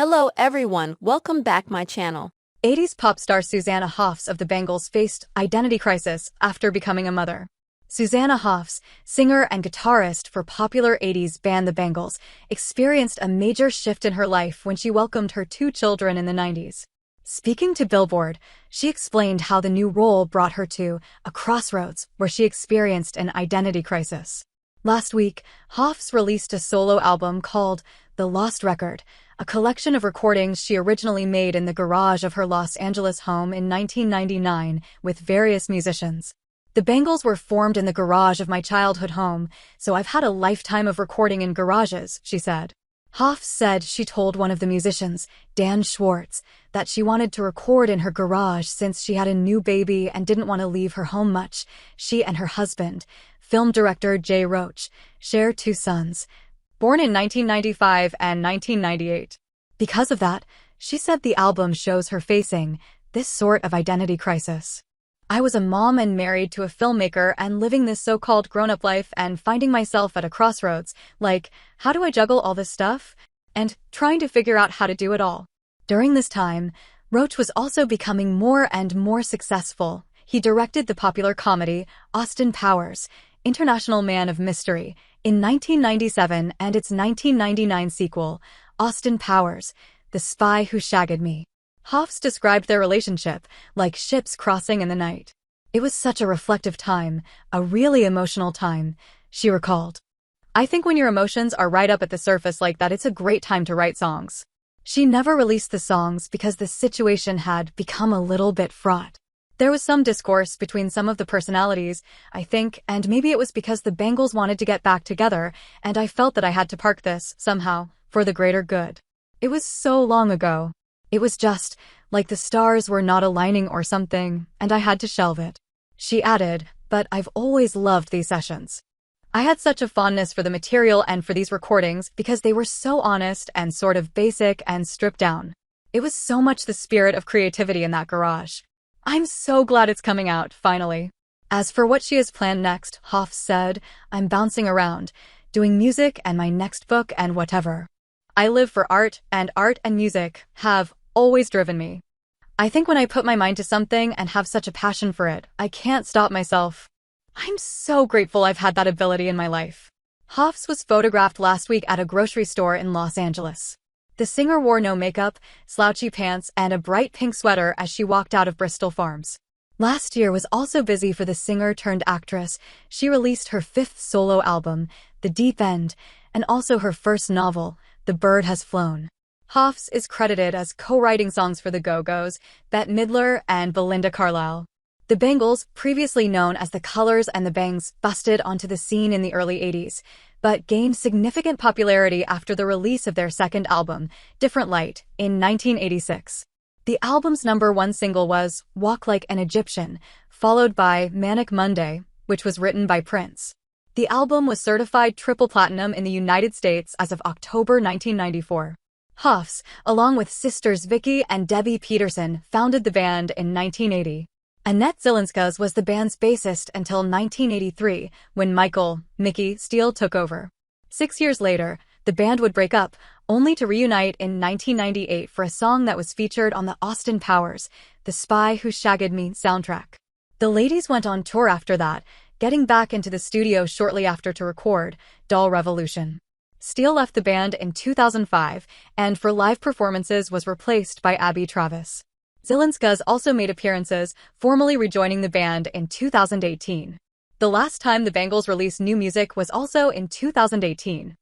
Hello everyone, welcome back my channel. 80s pop star Susanna Hoffs of the Bangles faced identity crisis after becoming a mother. Susanna Hoffs, singer and guitarist for popular 80s band The Bangles, experienced a major shift in her life when she welcomed her two children in the 90s. Speaking to Billboard, she explained how the new role brought her to a crossroads where she experienced an identity crisis. Last week, Hoffs released a solo album called The Lost Record, a collection of recordings she originally made in the garage of her Los Angeles home in 1999 with various musicians. The Bangles were formed in the garage of my childhood home, so I've had a lifetime of recording in garages, she said. Hoffs said she told one of the musicians, Dan Schwartz, that she wanted to record in her garage since she had a new baby and didn't want to leave her home much. She and her husband, film director Jay Roach, share two sons, born in 1995 and 1998. Because of that, she said the album shows her facing this sort of identity crisis. I was a mom and married to a filmmaker and living this so-called grown-up life and finding myself at a crossroads, like, how do I juggle all this stuff? And trying to figure out how to do it all. During this time, Roach was also becoming more and more successful. He directed the popular comedy Austin Powers, International Man of Mystery, in 1997 and its 1999 sequel, Austin Powers, The Spy Who Shagged Me. Hoffs described their relationship like ships crossing in the night. It was such a reflective time, a really emotional time, she recalled. I think when your emotions are right up at the surface like that, it's a great time to write songs. She never released the songs because the situation had become a little bit fraught. There was some discourse between some of the personalities, I think, and maybe it was because the Bangles wanted to get back together, and I felt that I had to park this, somehow, for the greater good. It was so long ago. It was just, like the stars were not aligning or something, and I had to shelve it. She added, but I've always loved these sessions. I had such a fondness for the material and for these recordings because they were so honest and sort of basic and stripped down. It was so much the spirit of creativity in that garage. I'm so glad it's coming out, finally. As for what she has planned next, Hoffs said, I'm bouncing around, doing music and my next book and whatever. I live for art and music have always driven me. I think when I put my mind to something and have such a passion for it, I can't stop myself. I'm so grateful I've had that ability in my life. Hoffs was photographed last week at a grocery store in Los Angeles. The singer wore no makeup, slouchy pants, and a bright pink sweater as she walked out of Bristol Farms. Last year was also busy for the singer-turned-actress. She released her fifth solo album, The Deep End, and also her first novel, The Bird Has Flown. Hoffs is credited as co-writing songs for the Go-Go's, Bette Midler, and Belinda Carlisle. The Bangles, previously known as the Colors and the Bangs, busted onto the scene in the early 80s, but gained significant popularity after the release of their second album, Different Light, in 1986. The album's #1 single was Walk Like an Egyptian, followed by Manic Monday, which was written by Prince. The album was certified triple platinum in the United States as of October 1994. Hoffs, along with sisters Vicky and Debbie Peterson, founded the band in 1980. Annette Zielinskas was the band's bassist until 1983, when Mickey Steele took over. 6 years later, the band would break up, only to reunite in 1998 for a song that was featured on the Austin Powers, The Spy Who Shagged Me soundtrack. The ladies went on tour after that, getting back into the studio shortly after to record Doll Revolution. Steele left the band in 2005, and for live performances was replaced by Abby Travis. Zielinskas also made appearances, formally rejoining the band in 2018. The last time the Bangles released new music was also in 2018.